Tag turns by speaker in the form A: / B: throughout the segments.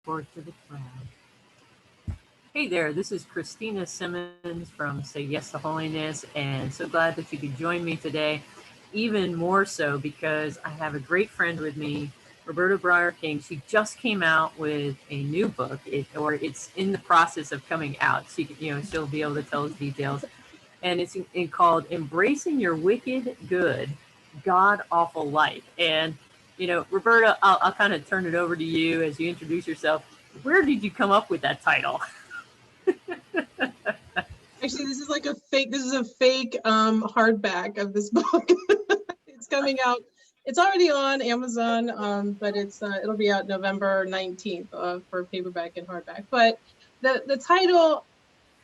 A: Forward to the crowd. Hey there, this is Christina Simmons from Say Yes to Holiness, and so glad that you could join me today. Even more so because I have a great friend with me, Roberta Bryer King. She just came out with a new book, or it's in the process of coming out. She'll be able to tell us details, and it's called "Embracing Your Wicked Good, God Awful Life." And Roberta, I'll kind of turn it over to you as you introduce yourself. Where did you come up with that title?
B: Actually, this is a fake hardback of this book. It's coming out. It's already on Amazon, but it'll be out November 19th for paperback and hardback. But the title,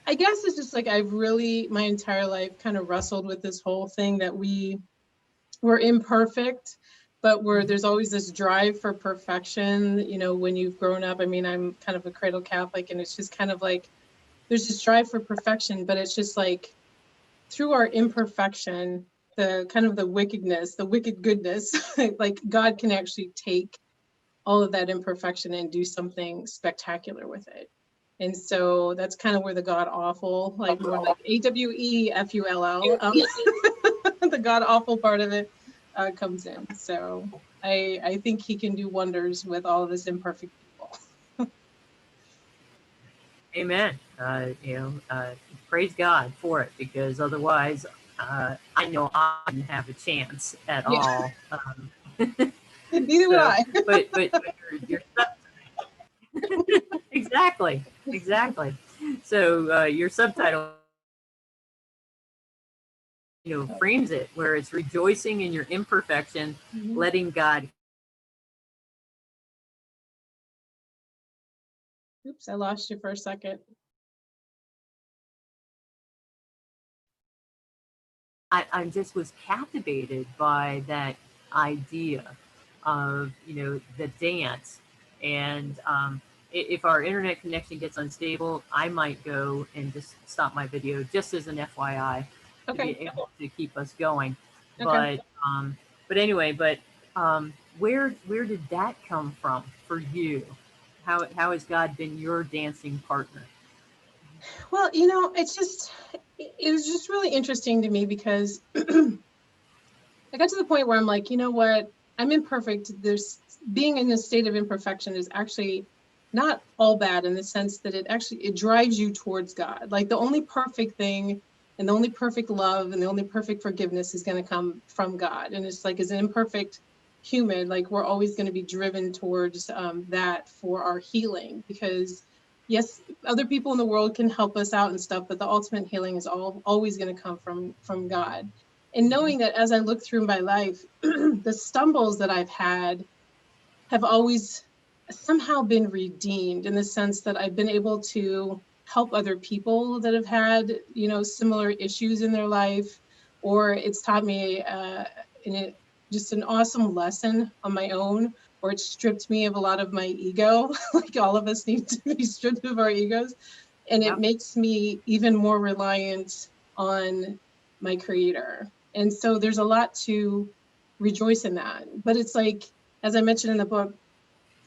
B: I guess, is just like I've really my entire life kind of wrestled with this whole thing that we're imperfect, but there's always this drive for perfection. When you've grown up. I mean, I'm kind of a cradle Catholic, and it's just kind of like there's this drive for perfection, but it's just like through our imperfection, the kind of the wickedness, the wicked goodness, like God can actually take all of that imperfection and do something spectacular with it. And so that's kind of where the God awful, like more like AWEFULL, the God awful part of it comes in. So I think he can do wonders with all of his imperfect people.
A: Amen. Praise God for it, because otherwise, I know I wouldn't have a chance at all.
B: Neither would I.
A: but you're exactly. So your subtitle, frames it where it's rejoicing in your imperfection, letting God.
B: Oops, I lost you for a second.
A: I just was captivated by that idea of the dance, and if our internet connection gets unstable, I might go and just stop my video, just as an FYI,
B: Okay.
A: to be able to keep us going.
B: Okay.
A: But anyway, where did that come from for you? How has God been your dancing partner?
B: Well, it was just really interesting to me because I got to the point where I'm like, you know what? I'm imperfect. There's being in a state of imperfection is actually not all bad, in the sense that it drives you towards God. Like the only perfect thing and the only perfect love and the only perfect forgiveness is going to come from God. And it's like, as an imperfect human, like we're always going to be driven towards that for our healing, because yes, other people in the world can help us out and stuff, but the ultimate healing is always going to come from God. And knowing that as I look through my life, the stumbles that I've had have always somehow been redeemed, in the sense that I've been able to help other people that have had, similar issues in their life, or it's taught me just an awesome lesson on my own, or it stripped me of a lot of my ego. Like all of us need to be stripped of our egos. And it makes me even more reliant on my creator. And so there's a lot to rejoice in that. But it's like, as I mentioned in the book,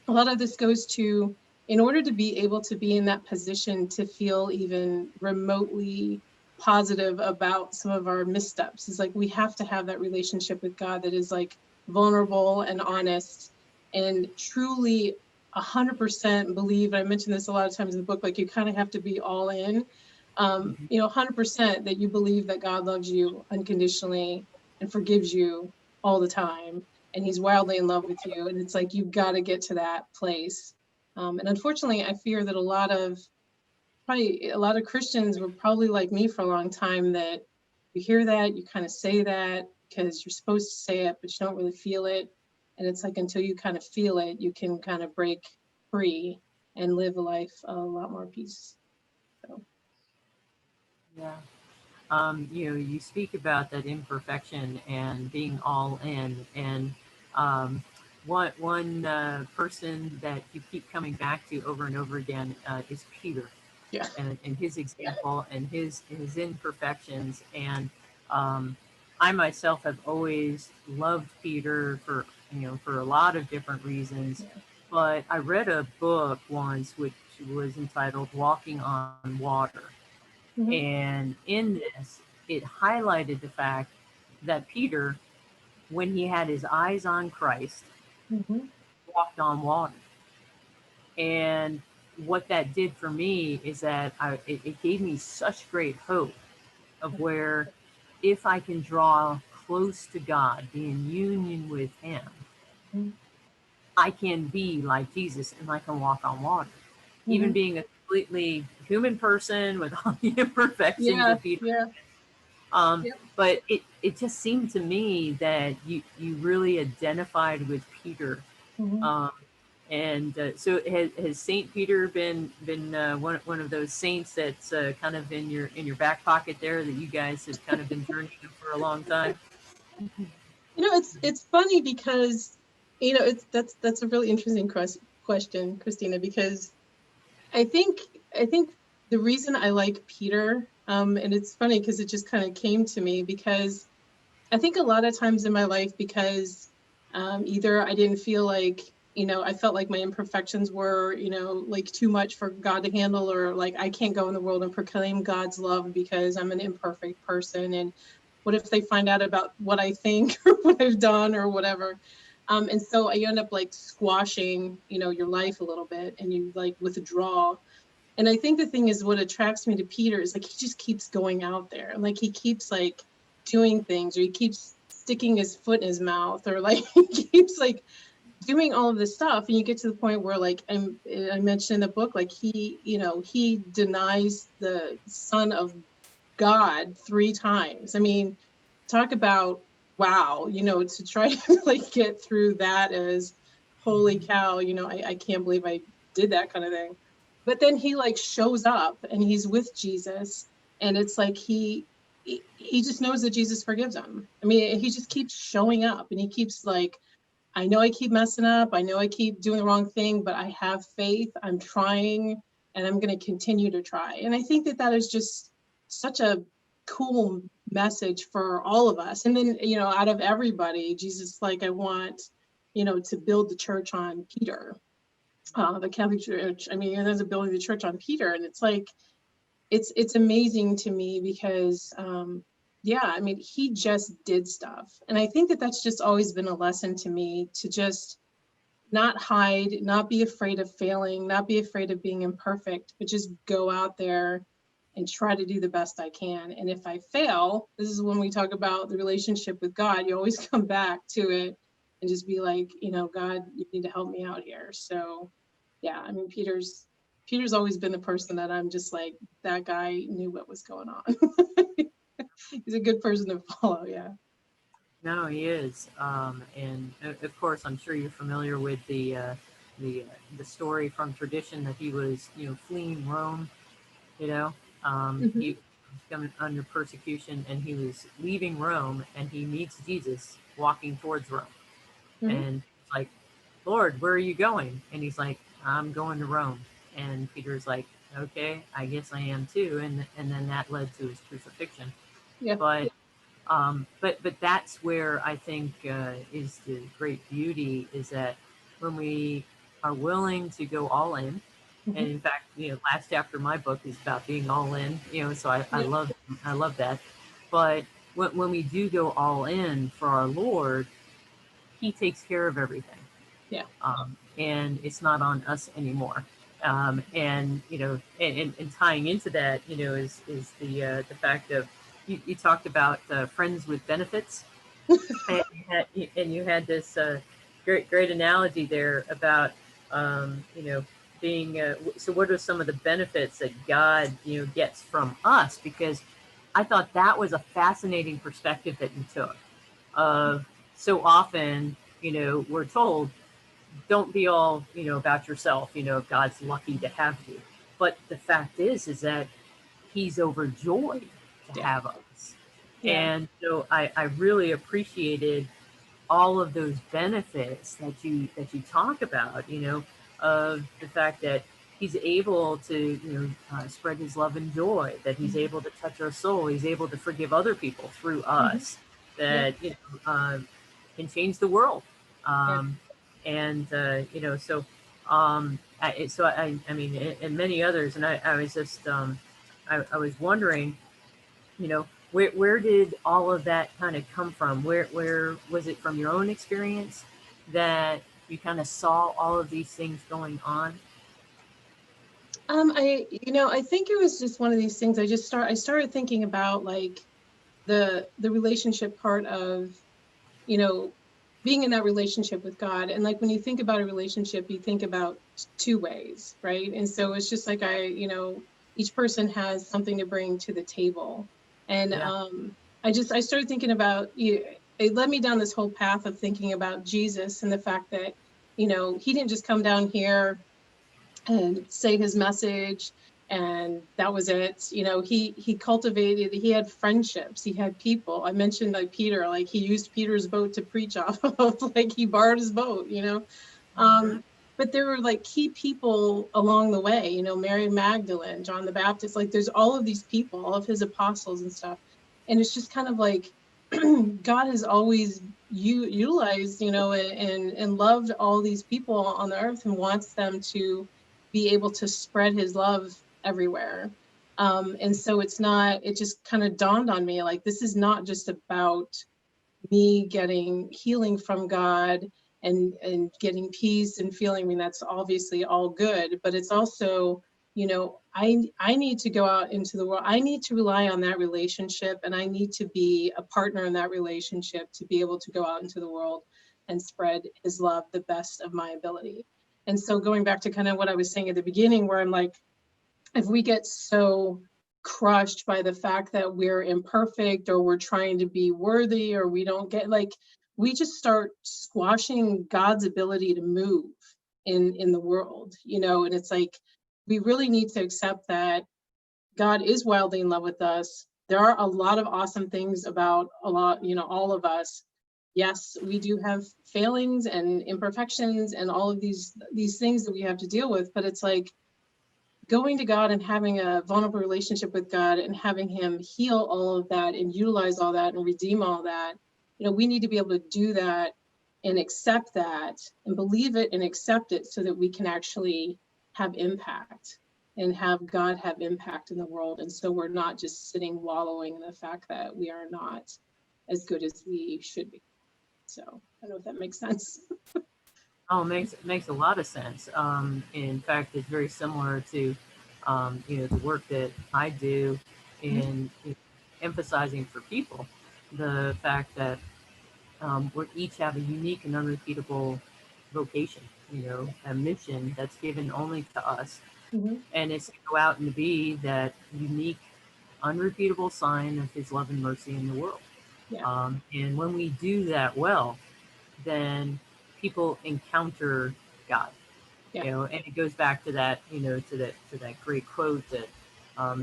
B: a lot of this goes to, in order to be able to be in that position to feel even remotely positive about some of our missteps, is like we have to have that relationship with God that is like vulnerable and honest and truly 100% believe. I mentioned this a lot of times in the book, like you kind of have to be all in, 100% that you believe that God loves you unconditionally and forgives you all the time, and he's wildly in love with you. And it's like, you've got to get to that place. And unfortunately, I fear that a lot of Christians were probably like me for a long time, that you hear that, you kind of say that because you're supposed to say it, but you don't really feel it. And it's like, until you kind of feel it, you can kind of break free and live a life a lot more peace. So.
A: Yeah. You speak about that imperfection and being all in, and one person that you keep coming back to over and over again is Peter.
B: Yeah.
A: And his example and his imperfections. And I myself have always loved Peter for a lot of different reasons. but I read a book once which was entitled Walking on Water.
B: Hmm.
A: And in this, it highlighted the fact that Peter, when he had his eyes on Christ,
B: Hmm.
A: walked on water. And what that did for me is that it gave me such great hope of where if I can draw close to God, be in union with Him, I can be like Jesus and I can walk on water. Even
B: Hmm.
A: being a completely human person with all the imperfections
B: Yeah,
A: that Peter,
B: yeah, yeah.
A: but it just seemed to me that you really identified with Peter.
B: Hmm.
A: Um, and so has Saint Peter been one of those saints that's kind of in your back pocket there that you guys have kind of been journeying for a long time?
B: It's funny because it's that's a really interesting question, Christina, because I think I think the reason I like Peter, and it's funny because it just kind of came to me because I think a lot of times in my life, because either I didn't feel like, I felt like my imperfections were, like too much for God to handle, or like I can't go in the world and proclaim God's love because I'm an imperfect person. And what if they find out about what I think or what I've done or whatever? And so I end up like squashing, your life a little bit, and you like withdraw. And I think the thing is, what attracts me to Peter is like he just keeps going out there. Like he keeps like doing things, or he keeps sticking his foot in his mouth, or like he keeps like doing all of this stuff. And you get to the point where like I mentioned in the book, like he denies the Son of God 3 times. I mean, talk about wow, to try to like get through that as holy cow, I can't believe I did that kind of thing. But then he like shows up and he's with Jesus, and it's like he just knows that Jesus forgives him. I mean, he just keeps showing up, and he keeps like, I know I keep messing up. I know I keep doing the wrong thing, but I have faith. I'm trying, and I'm going to continue to try. And I think that that is just such a cool message for all of us. And then, out of everybody, Jesus, like, I want, to build the church on Peter, the Catholic Church. I mean, there's a building the church on Peter, and it's like, it's amazing to me because yeah, I mean, he just did stuff, and I think that that's just always been a lesson to me, to just not hide, not be afraid of failing, not be afraid of being imperfect, but just go out there and try to do the best I can. And if I fail, this is when we talk about the relationship with God, you always come back to it and just be like, God, you need to help me out here. So yeah, I mean, Peter's always been the person that I'm just like, that guy knew what was going on. He's a good person to follow. Yeah.
A: No, he is, and of course, I'm sure you're familiar with the the story from tradition that he was fleeing Rome. You know,
B: Hmm.
A: he was coming under persecution, and he was leaving Rome, and he meets Jesus walking towards Rome,
B: Hmm.
A: and it's like, Lord, where are you going? And he's like, I'm going to Rome. And Peter's like, okay, I guess I am too. And then that led to his crucifixion.
B: Yeah.
A: But that's where I think is the great beauty, is that when we are willing to go all in, and
B: Hmm.
A: in fact, last chapter of my book is about being all in, so
B: Yeah.
A: I love that. But when we do go all in for our Lord, He takes care of everything,
B: Yeah.
A: and it's not on us anymore. And and tying into that, is the fact of you talked about friends with benefits, and you had this great analogy there about being so. What are some of the benefits that God gets from us? Because I thought that was a fascinating perspective that you took. Of so often, we're told, don't be all about yourself. God's lucky to have you, but the fact is that He's overjoyed to
B: Yeah.
A: have us.
B: Yeah.
A: And so I really appreciated all of those benefits that you talk about, of the fact that He's able to spread His love and joy, that He's
B: Mhm.
A: able to touch our soul, He's able to forgive other people through
B: Mhm.
A: us,
B: Yeah.
A: that can change the world.
B: Yeah.
A: um, and so. I mean, and many others, and I was just, I was wondering, where did all of that kind of come from? Where was it from your own experience that you kind of saw all of these things going on?
B: I think it was just one of these things. I started thinking about like the relationship part of, you know, being in that relationship with God. And like when you think about a relationship, you think about two ways, right? And so it's just like each person has something to bring to the table. And
A: Yeah.
B: I started thinking about you. It led me down this whole path of thinking about Jesus and the fact that, he didn't just come down here and say his message and that was it. He cultivated, he had friendships, he had people. I mentioned like Peter, like he used Peter's boat to preach off of, like he borrowed his boat.
A: Mhm.
B: But there were like key people along the way, Mary Magdalene, John the Baptist, like there's all of these people, all of his apostles and stuff. And it's just kind of like God has always utilized, and loved all these people on the earth and wants them to be able to spread his love everywhere. And so it just kind of dawned on me, like, this is not just about me getting healing from God and getting peace and feeling, I mean, that's obviously all good, but it's also, I need to go out into the world. I need to rely on that relationship, and I need to be a partner in that relationship to be able to go out into the world and spread his love the best of my ability. And so going back to kind of what I was saying at the beginning, where I'm like, if we get so crushed by the fact that we're imperfect or we're trying to be worthy, or we don't get, like, we just start squashing God's ability to move in the world, and it's like we really need to accept that God is wildly in love with us. There are a lot of awesome things about all of us. Yes, we do have failings and imperfections and all of these things that we have to deal with, but it's like going to God and having a vulnerable relationship with God and having him heal all of that and utilize all that and redeem all that. We need to be able to do that and accept that and believe it and accept it so that we can actually have impact and have God have impact in the world. And so we're not just sitting wallowing in the fact that we are not as good as we should be. So I don't know if that makes sense.
A: Oh, it makes a lot of sense. In fact, it's very similar to, the work that I do in emphasizing for people the fact that we each have a unique and unrepeatable vocation, a mission that's given only to us,
B: Mm-hmm.
A: and it's to go out and be that unique, unrepeatable sign of His love and mercy in the world.
B: Yeah.
A: And when we do that well, then people encounter God.
B: Yeah.
A: And it goes back to that, to that great quote that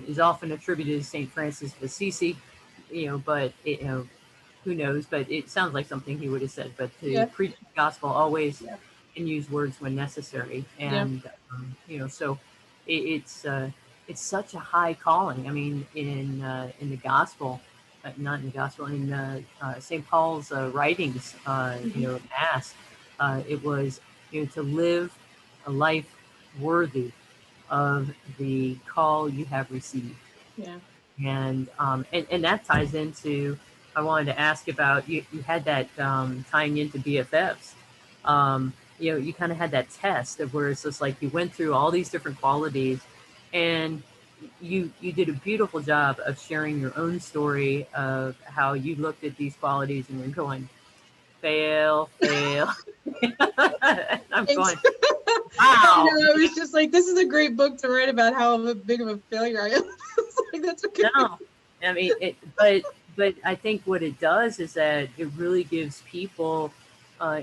A: is often attributed to Saint Francis of Assisi. But who knows? But it sounds like something he would have said. But to
B: Yeah.
A: preach the gospel always
B: Yeah.
A: and use words when necessary,
B: Yeah.
A: and so it's such a high calling. I mean, in the gospel, not in the gospel, in St. Paul's writings,
B: Mm-hmm.
A: Mass, it was to live a life worthy of the call you have received.
B: Yeah.
A: And that ties into, I wanted to ask about, you had that tying into BFFs. You kind of had that test of where it's just like you went through all these different qualities, and you did a beautiful job of sharing your own story of how you looked at these qualities and you're going, fail, fail. I'm
B: Thanks.
A: going,
B: I
A: wow.
B: know. I was just like, this is a great book to write about how big of a failure I am. It's like, that's okay.
A: No, I mean, but I think what it does is that it really gives people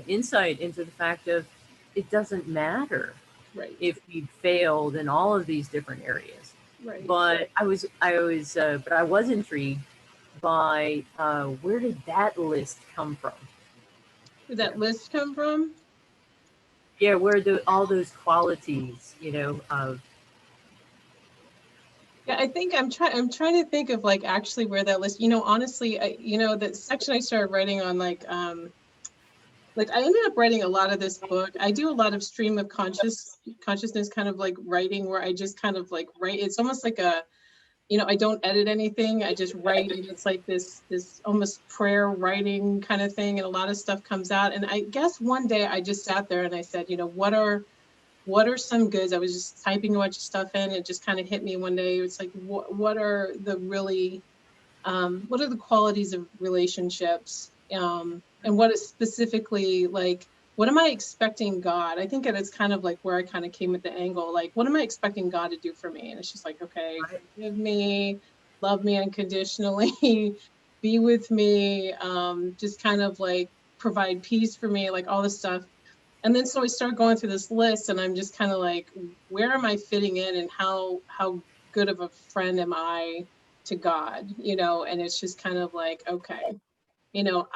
A: insight into the fact of it doesn't matter
B: Right.
A: if you failed in all of these different areas.
B: Right.
A: But I was intrigued by where did that list come from?
B: Where'd
A: You
B: that
A: know,
B: list come from?
A: yeah, where all those qualities, of
B: Yeah, I think I'm trying to think of like actually where that list, honestly, that section I started writing on, like, like I ended up writing a lot of this book. I do a lot of stream of consciousness kind of like writing where I just kind of like write. It's almost like a, I don't edit anything. I just write, and it's like this almost prayer writing kind of thing, and a lot of stuff comes out. And I guess one day I just sat there and I said, what are some goods? I was just typing a bunch of stuff in. It just kind of hit me one day. It's like, what are the really, what are the qualities of relationships? And what is specifically like, what am I expecting God? I think that it's kind of like where I kind of came at the angle, like, what am I expecting God to do for me? And it's just like, okay, forgive me, love me unconditionally, be with me, just kind of like provide peace for me, like all this stuff. And then so I start going through this list, and I'm just kind of like, where am I fitting in, and how good of a friend am I to God? And it's just kind of like, okay,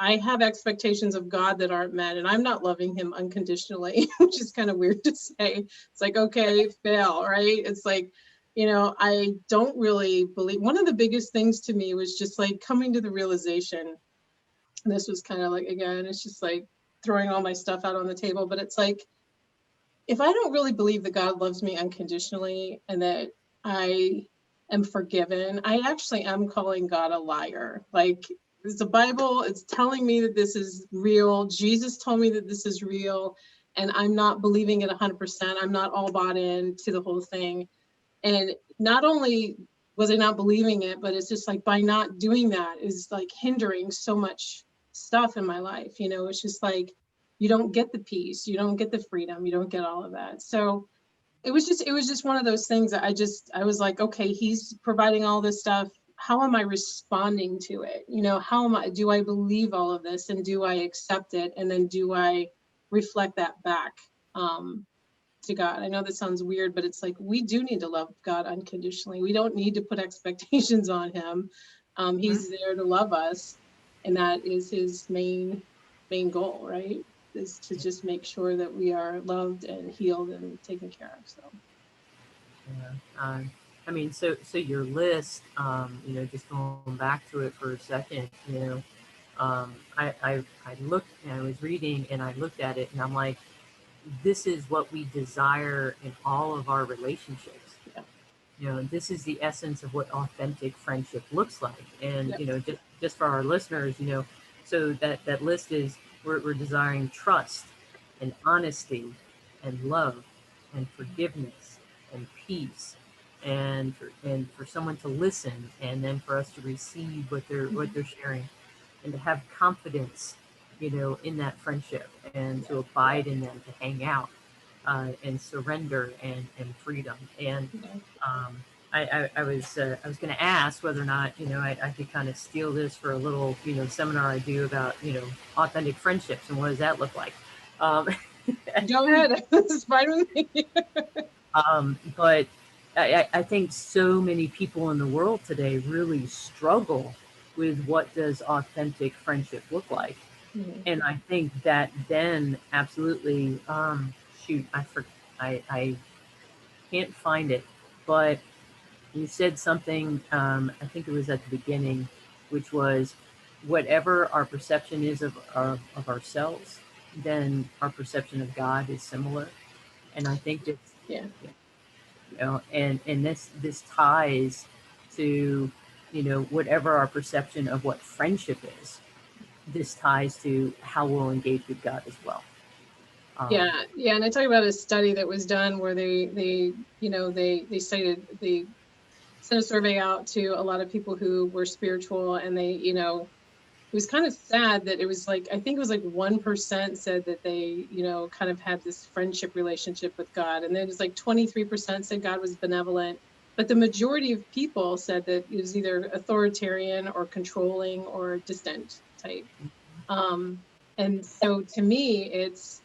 B: I have expectations of God that aren't met, and I'm not loving him unconditionally, which is kind of weird to say. It's like, okay, fail, right? It's like, I don't really believe. One of the biggest things to me was just like coming to the realization, and this was kind of like, again, it's just like throwing all my stuff out on the table, but it's like, if I don't really believe that God loves me unconditionally and that I am forgiven, I actually am calling God a liar. Like, it's the Bible, it's telling me that this is real. Jesus told me that this is real, and I'm not believing it 100%. I'm not all bought in to the whole thing. And not only was I not believing it, but it's just like by not doing that is like hindering so much stuff in my life. It's just like you don't get the peace, you don't get the freedom, you don't get all of that. So it was just one of those things that I was like, okay, he's providing all this stuff. How am I responding to it? Do I believe all of this, and do I accept it? And then do I reflect that back? To God. I know that sounds weird, but it's like we do need to love God unconditionally. We don't need to put expectations on him. He's there to love us, and that is his main goal, right? Is to just make sure that we are loved and healed and taken care of. So
A: Yeah. I mean, so your list, just going back to it for a second, I looked and I was reading and I looked at it and I'm like, this is what we desire in all of our relationships.
B: yeah,
A: This is the essence of what authentic friendship looks like. And,
B: yep,
A: just for our listeners, so that list is we're desiring trust and honesty and love and forgiveness and peace and for someone to listen and then for us to receive what they're sharing and to have confidence, in that friendship and to abide in them, to hang out and surrender and freedom. And
B: yeah.
A: I was going to ask whether or not I could kind of steal this for a little seminar I do about authentic friendships and what does that look like. Um,
B: Go ahead. It's fine with me.
A: but I think so many people in the world today really struggle with what does authentic friendship look like.
B: Mhm.
A: And I think that then absolutely, shoot, I can't find it, but you said something, I think it was at the beginning, which was whatever our perception is of ourselves, then our perception of God is similar. And I think that,
B: Yeah.
A: and this ties to, whatever our perception of what friendship is, this ties to how we'll engage with God as well. Um,
B: Yeah, and I talk about a study that was done where they sent a survey out to a lot of people who were spiritual, and it was kind of sad that it was like, I think it was like 1% said that they, kind of had this friendship relationship with God. And then it was like 23% said God was benevolent. But the majority of people said that it was either authoritarian or controlling or distant type. Um, and so to me, it's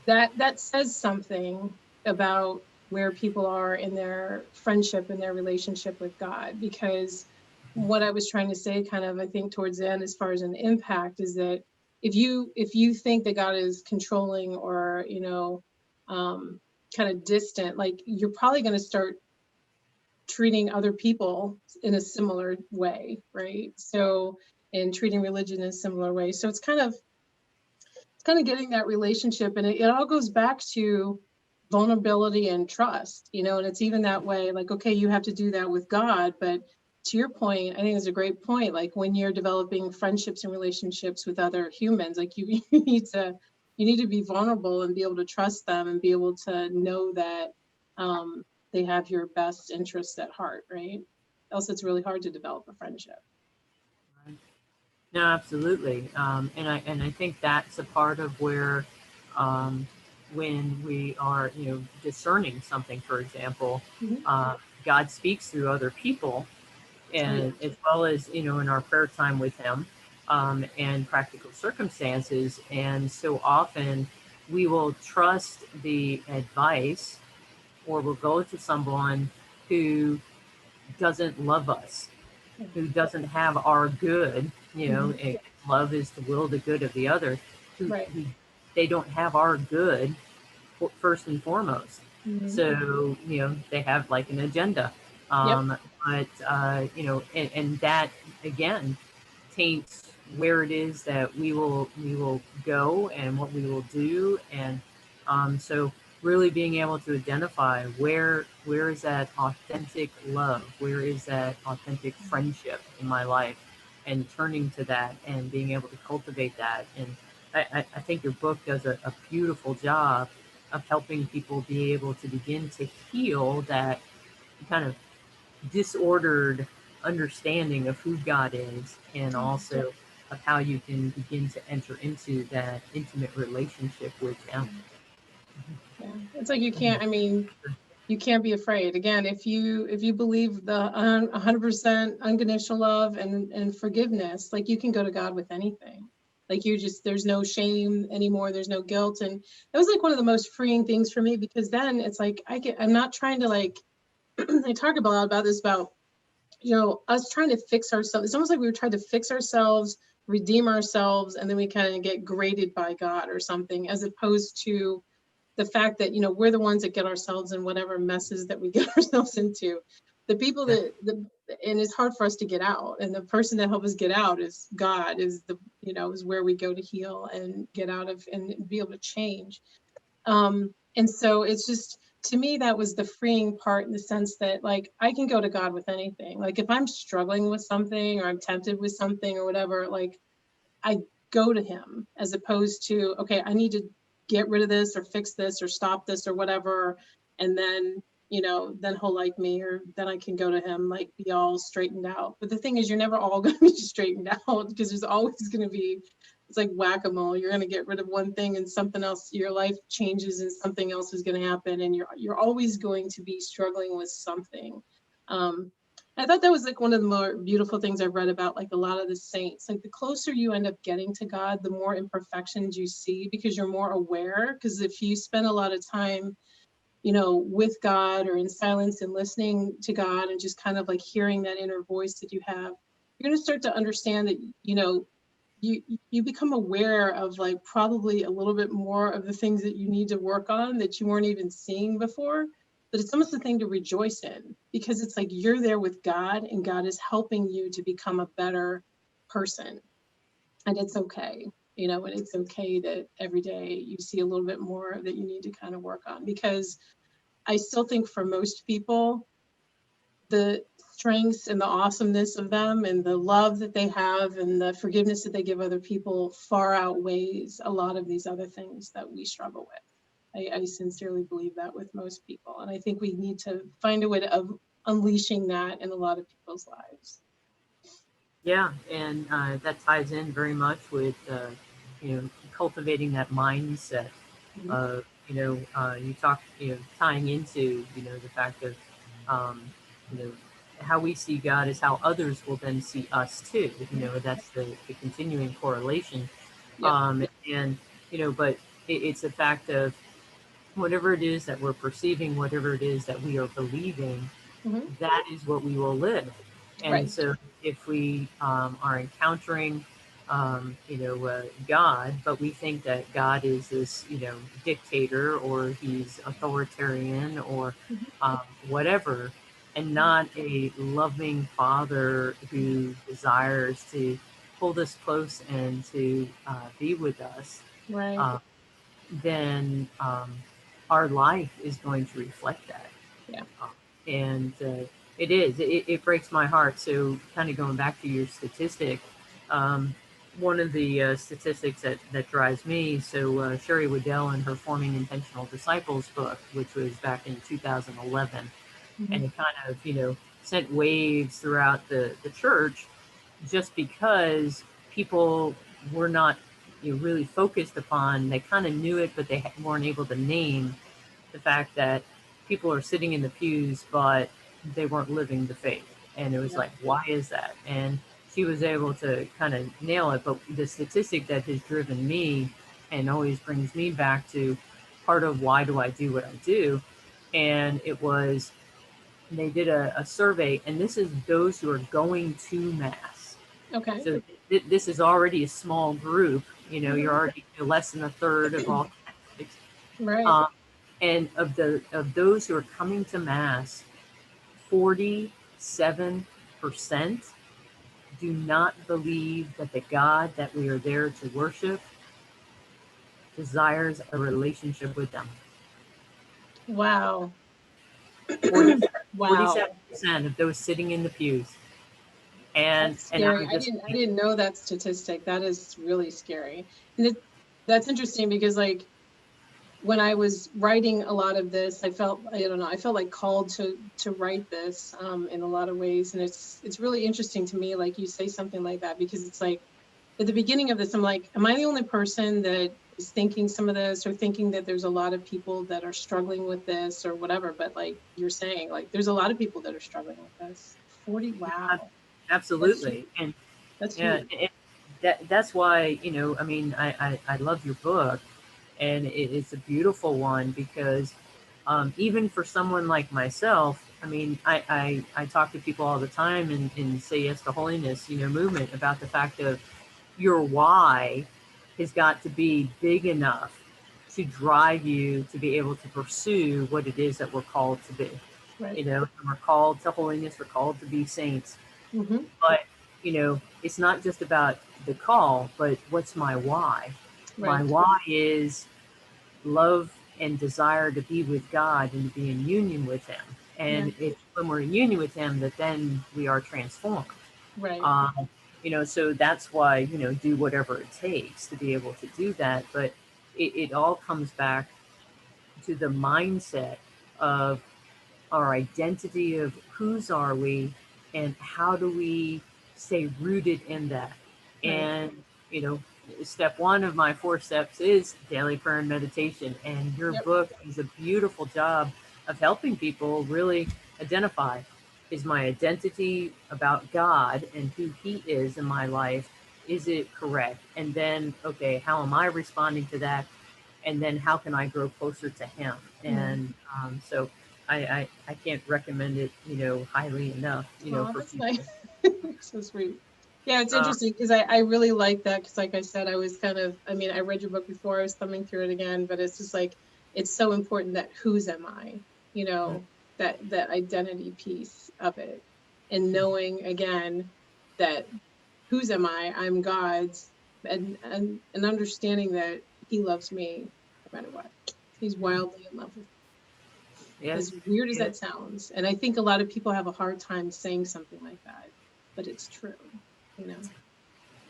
B: that says something about where people are in their friendship and their relationship with God. Because what I was trying to say, kind of, I think towards the end, as far as an impact, is that if you think that God is controlling or um, kind of distant, like you're probably going to start treating other people in a similar way, right? So, and treating religion in a similar way. So it's kind of kind of getting that relationship. And it all goes back to vulnerability and trust, and it's even that way, like, okay, you have to do that with God. But to your point, I think it's a great point. Like when you're developing friendships and relationships with other humans, like you need to be vulnerable and be able to trust them and be able to know that um, they have your best interests at heart, right? Else it's really hard to develop a friendship.
A: Right. No, absolutely. And I think that's a part of where, um, when we are, discerning something, for example,
B: Mhm.
A: uh, God speaks through other people,
B: Oh yeah.
A: and as well as, in our prayer time with Him, and practical circumstances. And so often we will trust the advice, or we'll go to someone who doesn't love us,
B: Yeah.
A: who doesn't have our good,
B: Mhm.
A: love is to will the good of the other,
B: Right.
A: who they don't have our good first and foremost.
B: Mhm.
A: So, they have like an agenda.
B: Yep.
A: But, and that again taints where it is that we will go and what we will do. And so really being able to identify where is that authentic love, where is that authentic friendship in my life, and turning to that and being able to cultivate that. And I think your book does a beautiful job of helping people be able to begin to heal that kind of disordered understanding of who God is, and also of how you can begin to enter into that intimate relationship with Him.
B: Yeah. It's like you can't, I mean, you can't be afraid. Again, if you believe the 100% unconditional love and forgiveness, like you can go to God with anything. Like you just, there's no shame anymore. There's no guilt. And it was like one of the most freeing things for me, because then it's like I'm not trying to like I talk a lot about this, about us trying to fix ourselves. It's almost like we were trying to fix ourselves, redeem ourselves, and then we kind of get graded by God or something, as opposed to the fact that we're the ones that get ourselves in whatever messes that we get ourselves into. The people
A: Yeah,
B: and it's hard for us to get out, and the person that helps us get out is God, is is where we go to heal and get out of and be able to change. And so it's just, to me, that was the freeing part, in the sense that like I can go to God with anything. Like if I'm struggling with something, or I'm tempted with something or whatever, like I go to Him, as opposed to, okay, I need to get rid of this or fix this or stop this or whatever. And then, then He'll like me, or then I can go to Him, like be all straightened out. But the thing is, you're never all going to be straightened out, because there's always going to be, it's like whack-a-mole. You're going to get rid of one thing and something else, your life changes and something else is going to happen. And you're always going to be struggling with something. Um, I thought that was like one of the more beautiful things I've read about like a lot of the saints. Like the closer you end up getting to God, the more imperfections you see, because you're more aware. Because if you spend a lot of time, with God, or in silence and listening to God, and just kind of like hearing that inner voice that you have, you're going to start to understand that, you become aware of like probably a little bit more of the things that you need to work on that you weren't even seeing before. But it's almost a thing to rejoice in, because it's like you're there with God, and God is helping you to become a better person. And it's okay, and it's okay that every day you see a little bit more that you need to kind of work on. Because I still think for most people, the strengths and the awesomeness of them, and the love that they have, and the forgiveness that they give other people, far outweighs a lot of these other things that we struggle with. I sincerely believe that with most people. And I think we need to find a way of unleashing that in a lot of people's lives.
A: yeah, and that ties in very much with cultivating that mindset
B: Mhm.
A: of you talk, tying into the fact of um, you know how we see God is how others will then see us too. That's the continuing correlation.
B: Yep.
A: And but it's a fact of whatever it is that we're perceiving, whatever it is that we are believing,
B: Hmm.
A: that is what we will live. And
B: Right.
A: so if we are encountering, God, but we think that God is this, dictator, or he's authoritarian, or
B: Mhm.
A: whatever, and not a loving father who desires to hold us close and to be with us,
B: Right.
A: uh, then our life is going to reflect that.
B: Yeah.
A: Uh, and it breaks my heart. So, kind of going back to your statistic, um, one of the statistics that drives me. So, Sherry Waddell in her Forming Intentional Disciples book, which was back in 2011,
B: Mhm.
A: and it kind of, sent waves throughout the church just because people were not, really focused upon, they kind of knew it, but they weren't able to name the fact that people are sitting in the pews, but they weren't living the faith. And it was
B: Yeah.
A: like, why is that? And she was able to kind of nail it. But the statistic that has driven me and always brings me back to part of why do I do what I do? And it was, they did a survey, and this is those who are going to Mass.
B: Okay.
A: So this is already a small group. You're
B: Mhm.
A: already less than a third of all Catholics.
B: Right.
A: Um, and of those who are coming to Mass, 47% do not believe that the God that we are there to worship desires a relationship with them.
B: Wow.
A: 40,
B: Wow.
A: 47% of those sitting in the pews. And
B: That's
A: and
B: scary.
A: I'm just
B: I didn't know that statistic. That is really scary. And that's interesting because like when I was writing a lot of this, I don't know, I felt like called to write this in a lot of ways. And it's really interesting to me, like you say something like that, because it's like at the beginning of this, I'm like, am I the only person that is thinking some of this or thinking that there's a lot of people that are struggling with this or whatever? But like you're saying, like there's a lot of people that are struggling with this. 40, wow. That's huge.
A: absolutely. And
B: That's
A: yeah,
B: huge.
A: that's why, I mean, I love your book, and it's a beautiful one because even for someone like myself, I mean, I talk to people all the time in Say Yes to Holiness, movement, about the fact of your why has got to be big enough to drive you to be able to pursue what it is that we're called to be.
B: Right.
A: We're called to holiness, we're called to be saints.
B: Hmm.
A: But, it's not just about the call, but what's my why? My
B: Right.
A: why is love and desire to be with God and to be in union with Him.
B: Yeah.
A: And it's when we're in union with Him that then we are transformed.
B: Right.
A: Um, so that's why, do whatever it takes to be able to do that. But it all comes back to the mindset of our identity of whose are we and how do we stay rooted in that.
B: Right.
A: And, you know, step one of my 4 steps is daily prayer and meditation. And your
B: Yep.
A: book is a beautiful job of helping people really identify, is my identity about God and who He is in my life, is it correct? And then, okay, how am I responding to that? And then how can I grow closer to Him?
B: Mm.
A: And so I can't recommend it, highly enough,
B: Oh,
A: for
B: that's
A: people.
B: nice. So sweet. Yeah, it's
A: Uh,
B: interesting because I really like that because, like I said, I was kind of, I mean, I read your book before, I was thumbing through it again, but it's just like, it's so important that whose am I, you know, that identity piece of it. And knowing again that whose am I? I'm God's, and understanding that He loves me no matter what. He's wildly in love with as
A: yes,
B: weird as
A: yeah,
B: that sounds. And I think a lot of people have a hard time saying something like that, but it's true, you know?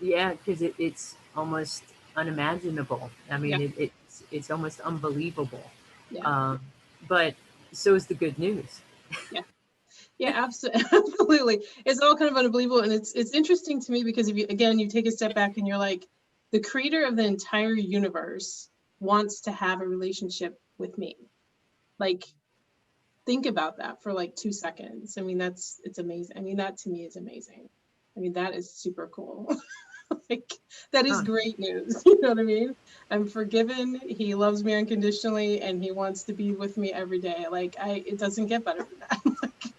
A: yeah, because it's almost unimaginable. I
B: Yeah,
A: mean, it's almost unbelievable.
B: yeah,
A: Um, but so is the good news.
B: yeah, yeah, absolutely. Absolutely. It's all kind of unbelievable. And it's interesting to me because if you, again, you take a step back and you're like, the creator of the entire universe wants to have a relationship with me. Like, think about that for like 2 seconds. I mean, it's amazing. I mean, that to me is amazing. I mean, that is super cool. Like, that is
A: Huh.
B: great news. You know what I mean? I'm forgiven. He loves me unconditionally and he wants to be with me every day. Like, it doesn't get better than that.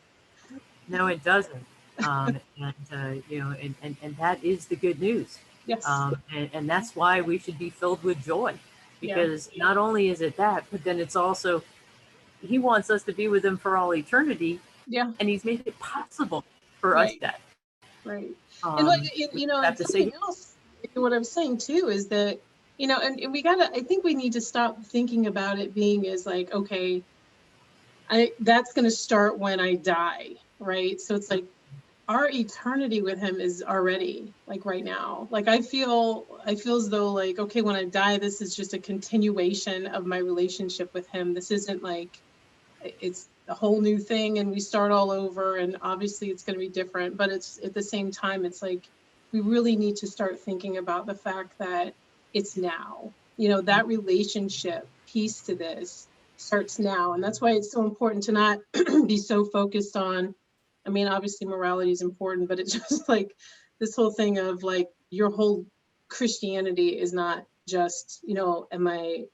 A: No, it doesn't. And and that is the good news.
B: Yes.
A: And that's why we should be filled with joy,
B: Yeah.
A: because not only is it that, but then it's also He wants us to be with Him for all eternity,
B: Yeah.
A: and He's made it possible for us
B: Right.
A: that.
B: Right. And like,
A: Um, we
B: you know,
A: have
B: and
A: to say
B: something else, what I'm saying too, is that And we gotta, I think we need to stop thinking about it being as like, okay, that's going to start when I die, right? So it's like our eternity with him is already like right now. Like I feel as though like, okay, when I die, this is just a continuation of my relationship with him. This isn't like it's a whole new thing and we start all over, and obviously it's going to be different, but it's at the same time it's like we really need to start thinking about the fact that it's now, that relationship piece to this starts now. And that's why it's so important to not be so focused on, I mean, obviously morality is important, but it's just like this whole thing of like your whole Christianity is not just, am I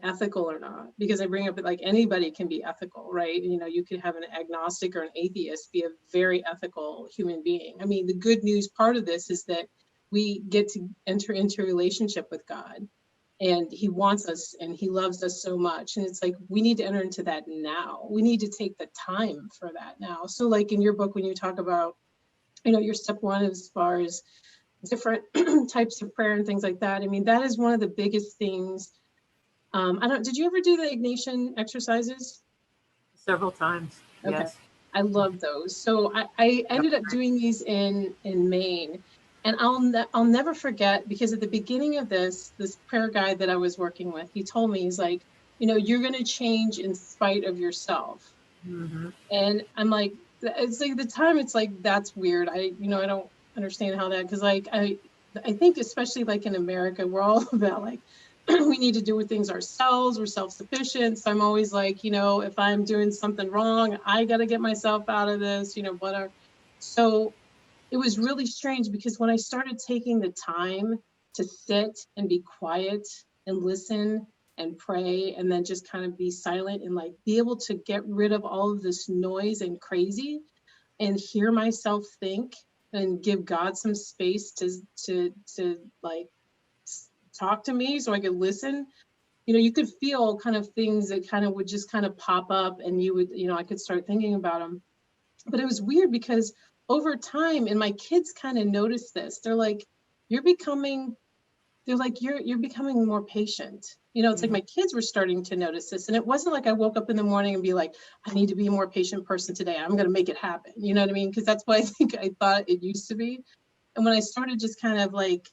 B: ethical or not? Because I bring up like anybody can be ethical, right? You could have an agnostic or an atheist be a very ethical human being. I mean, the good news part of this is that we get to enter into a relationship with God, and he wants us and he loves us so much. And it's like, we need to enter into that now. We need to take the time for that now. So like in your book, when you talk about, your step one as far as different types of prayer and things like that, I mean, that is one of the biggest things. Did you ever do the Ignatian exercises?
A: Several times.
B: Okay.
A: Yes.
B: I love those. So I ended up doing these in Maine, and I'll never forget, because at the beginning of this prayer guide that I was working with, he told me, he's like, you're going to change in spite of yourself.
A: Mm-hmm.
B: And I'm like, it's like the time, it's like, that's weird. I don't understand how that, because like I think especially like in America, we're all about like we need to do things ourselves, we're self-sufficient. So I'm always like, if I'm doing something wrong, I got to get myself out of this, whatever. So it was really strange, because when I started taking the time to sit and be quiet and listen and pray, and then just kind of be silent and like be able to get rid of all of this noise and crazy and hear myself think and give God some space to like talk to me so I could listen. You could feel kind of things that kind of would just kind of pop up, and I could start thinking about them. But it was weird, because over time, and my kids kind of noticed this, you're becoming you're becoming more patient. It's like
A: Mm-hmm.
B: my kids were starting to notice this. And it wasn't like I woke up in the morning and be like, I need to be a more patient person today, I'm going to make it happen. You know what I mean? Because that's what I think I thought it used to be. And when I started just kind of like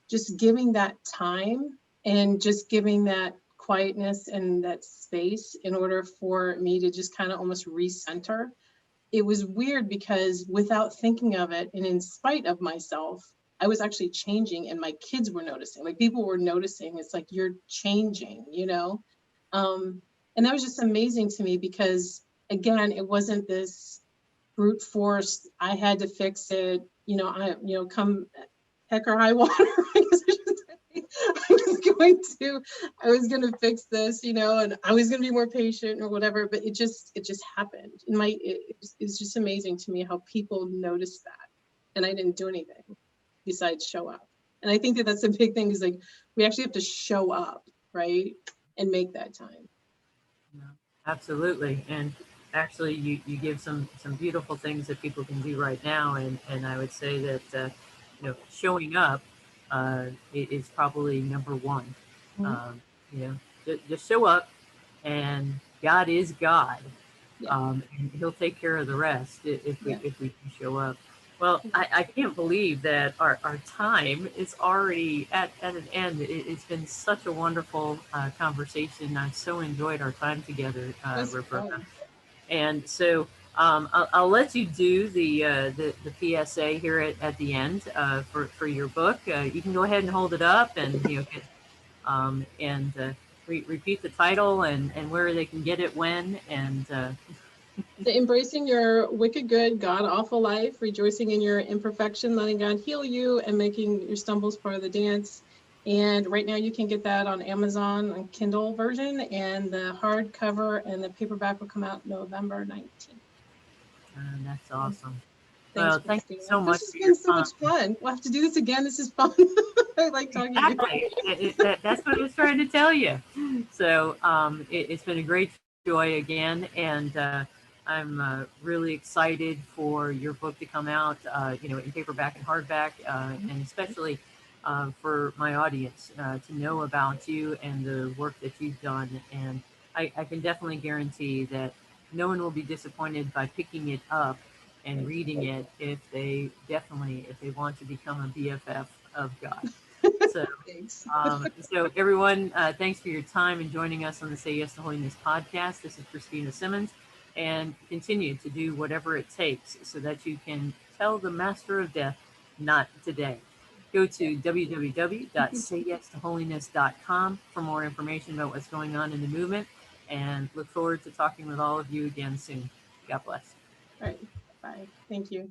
B: just giving that time and just giving that quietness and that space in order for me to just kind of almost recenter, it was weird, because without thinking of it and in spite of myself, I was actually changing, and my kids were noticing. Like, people were noticing. It's like, you're changing. And that was just amazing to me, because again, it wasn't this brute force. I had to fix it. Come heck or high water. I guess I should say. I was going to fix this, and I was going to be more patient or whatever, but it just happened. It's just amazing to me how people noticed that. And I didn't do anything besides show up. And I think that that's a big thing, is like, we actually have to show up, right? And make that time.
A: Yeah, absolutely. And actually, you give some beautiful things that people can do right now. And I would say that, showing up is probably number one.
B: Mhm.
A: Um, just show up, and God is God.
B: Yeah.
A: And he'll take care of the rest if we
B: Yeah.
A: can show up. Well, I can't believe that our time is already at an end. It's been such a wonderful conversation. I've so enjoyed our time together,
B: That's
A: Roberta.
B: fun.
A: And so I'll let you do the PSA here at the end for your book. You can go ahead and hold it up, and repeat the title and where they can get it when and
B: Embracing your wicked good, God awful life, rejoicing in your imperfection, letting God heal you, and making your stumbles part of the dance. And right now you can get that on Amazon on Kindle version, and the hardcover and the paperback will come out November 19th.
A: that's awesome.
B: Thanks,
A: Well, thank you
B: Christina.
A: so
B: This
A: much
B: has
A: for your
B: been so
A: time.
B: much fun. We'll have to do this again. This is fun. I like talking to you.
A: Exactly. That's what I was trying to tell you. So it's been a great joy again, and I'm really excited for your book to come out, in paperback and hardback, and especially for my audience to know about you and the work that you've done. And I can definitely guarantee that no one will be disappointed by picking it up and reading it if they want to become a BFF of God. So,
B: Thanks.
A: so everyone, thanks for your time and joining us on the Say Yes to Holiness podcast. This is Christina Simmons, and continue to do whatever it takes so that you can tell the master of death, not today. Go to www.sayyestoholiness.com for more information about what's going on in the movement, and look forward to talking with all of you again soon. God bless.
B: All right. Bye. Thank you.